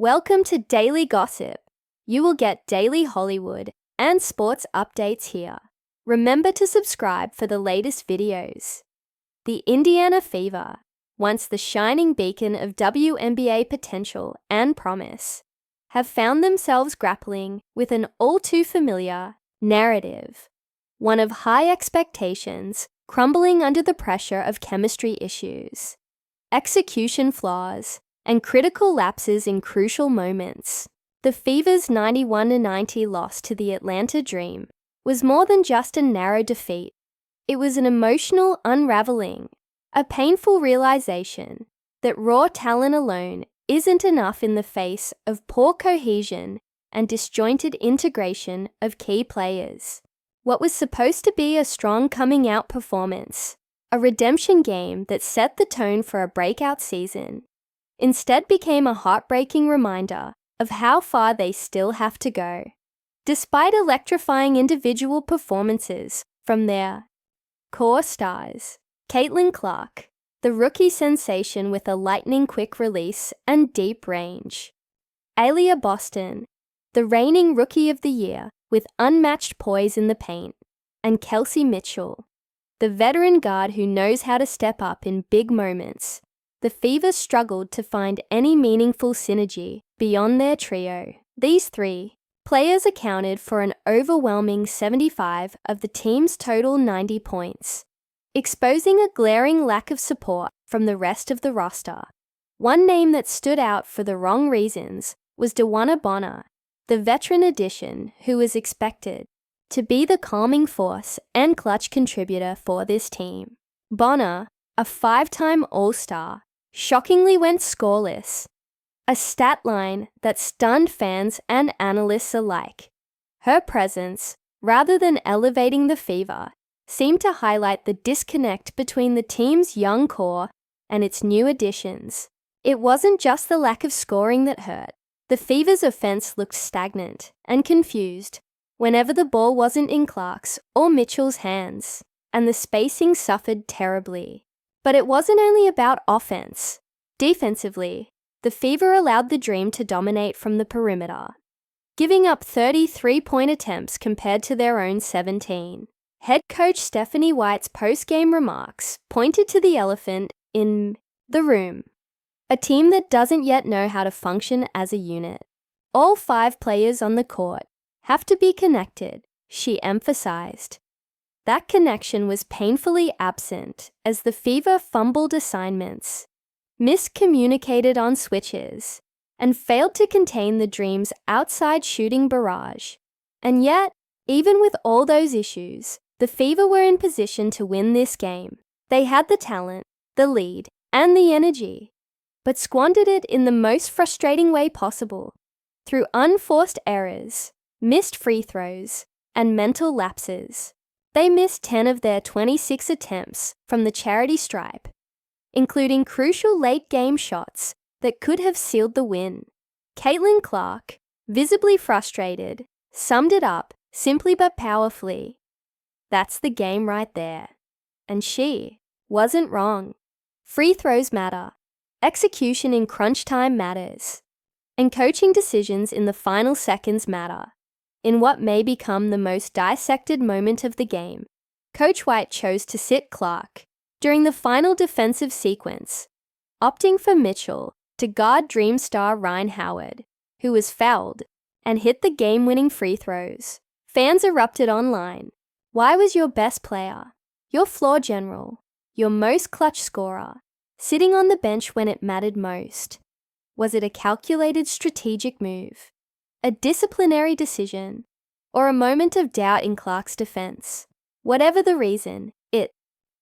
Welcome to Daily Gossip. You will get daily Hollywood and sports updates here. Remember to subscribe for the latest videos. The Indiana Fever, once the shining beacon of WNBA potential and promise, have found themselves grappling with an all-too-familiar narrative, one of high expectations crumbling under the pressure of chemistry issues, execution flaws, and critical lapses in crucial moments. The Fever's 91-90 loss to the Atlanta Dream was more than just a narrow defeat. It was an emotional unraveling, a painful realization that raw talent alone isn't enough in the face of poor cohesion and disjointed integration of key players. What was supposed to be a strong coming-out performance, a redemption game that set the tone for a breakout season, instead became a heartbreaking reminder of how far they still have to go. Despite electrifying individual performances from their core stars, Caitlin Clark, the rookie sensation with a lightning-quick release and deep range, Aliyah Boston, the reigning Rookie of the Year with unmatched poise in the paint, and Kelsey Mitchell, the veteran guard who knows how to step up in big moments, the Fever struggled to find any meaningful synergy beyond their trio. These three players accounted for an overwhelming 75 of the team's total 90 points, exposing a glaring lack of support from the rest of the roster. One name that stood out for the wrong reasons was DeWanna Bonner, the veteran addition who was expected to be the calming force and clutch contributor for this team. Bonner, a five-time All-Star, shockingly went scoreless, a stat line that stunned fans and analysts alike. Her presence, rather than elevating the Fever, seemed to highlight the disconnect between the team's young core and its new additions. It wasn't just the lack of scoring that hurt. The Fever's offense looked stagnant and confused whenever the ball wasn't in Clark's or Mitchell's hands, and the spacing suffered terribly. But it wasn't only about offense. Defensively, the Fever allowed the Dream to dominate from the perimeter, giving up 30 three-point attempts compared to their own 17. Head coach Stephanie White's post-game remarks pointed to the elephant in the room, a team that doesn't yet know how to function as a unit. All five players on the court have to be connected, she emphasized. That connection was painfully absent as the Fever fumbled assignments, miscommunicated on switches, and failed to contain the Dream's outside shooting barrage. And yet, even with all those issues, the Fever were in position to win this game. They had the talent, the lead, and the energy, but squandered it in the most frustrating way possible, through unforced errors, missed free throws, and mental lapses. They missed 10 of their 26 attempts from the charity stripe, including crucial late-game shots that could have sealed the win. Caitlin Clark, visibly frustrated, summed it up simply but powerfully. That's the game right there. And she wasn't wrong. Free throws matter. Execution in crunch time matters. And coaching decisions in the final seconds matter. In what may become the most dissected moment of the game, Coach White chose to sit Clark during the final defensive sequence, opting for Mitchell to guard Dream star Ryan Howard, who was fouled and hit the game-winning free throws. Fans erupted online. Why was your best player, your floor general, your most clutch scorer, sitting on the bench when it mattered most? Was it a calculated strategic move, a disciplinary decision, or a moment of doubt in Clark's defense? Whatever the reason, it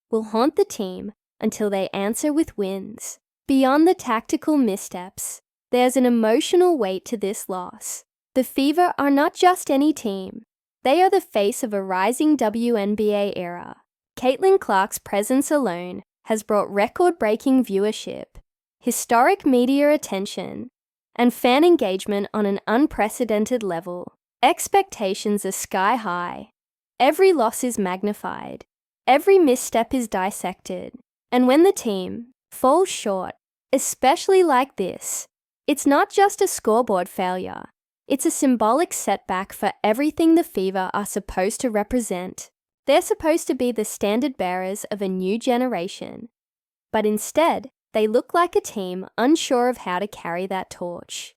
will haunt the team until they answer with wins. Beyond the tactical missteps, there's an emotional weight to this loss. The Fever are not just any team. They are the face of a rising WNBA era. Caitlin Clark's presence alone has brought record-breaking viewership, historic media attention, and fan engagement on an unprecedented level. Expectations are sky high. Every loss is magnified. Every misstep is dissected. And when the team falls short, especially like this, It's not just a scoreboard failure. It's a symbolic setback for everything the Fever are supposed to represent. They're supposed to be the standard bearers of a new generation. But instead, they look like a team unsure of how to carry that torch.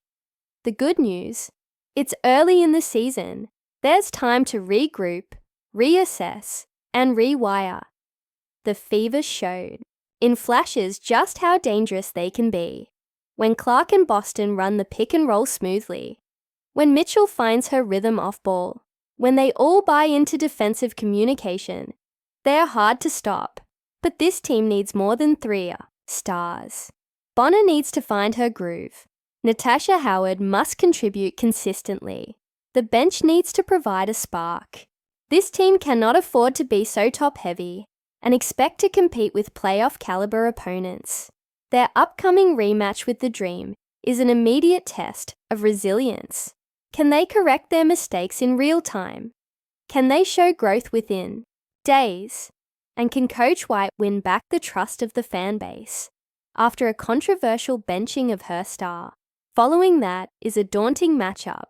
The good news? It's early in the season. There's time to regroup, reassess, and rewire. The Fever showed, in flashes, just how dangerous they can be. When Clark and Boston run the pick and roll smoothly. When Mitchell finds her rhythm off ball. When they all buy into defensive communication. They're hard to stop. But this team needs more than 3 stars. Bonner needs to find her groove. Natasha Howard must contribute consistently. The bench needs to provide a spark. This team cannot afford to be so top-heavy and expect to compete with playoff-caliber opponents. Their upcoming rematch with the Dream is an immediate test of resilience. Can they correct their mistakes in real time? Can they show growth within days? And can Coach White win back the trust of the fan base after a controversial benching of her star? Following that is a daunting matchup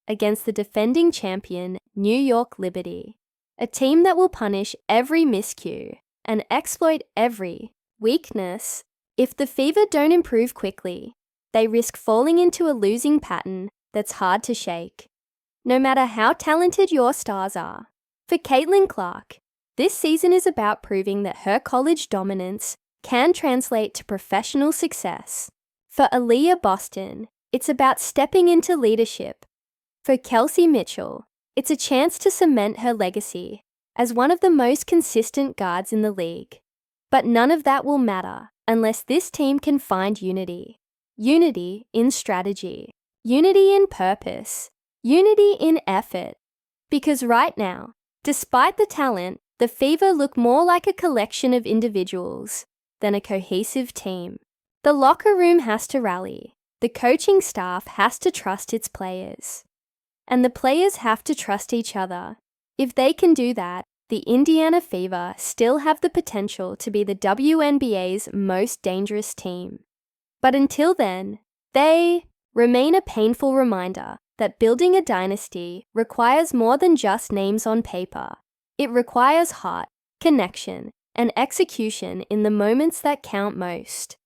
against the defending champion New York Liberty, a team that will punish every miscue and exploit every weakness. If the Fever don't improve quickly, they risk falling into a losing pattern that's hard to shake. No matter how talented your stars are. For Caitlin Clark, this season is about proving that her college dominance can translate to professional success. For Aliyah Boston, it's about stepping into leadership. For Kelsey Mitchell, it's a chance to cement her legacy as one of the most consistent guards in the league. But none of that will matter unless this team can find unity. Unity in strategy. Unity in purpose. Unity in effort. Because right now, despite the talent, the Fever look more like a collection of individuals than a cohesive team. The locker room has to rally. The coaching staff has to trust its players. And the players have to trust each other. If they can do that, the Indiana Fever still have the potential to be the WNBA's most dangerous team. But until then, they remain a painful reminder that building a dynasty requires more than just names on paper. It requires heart, connection, and execution in the moments that count most.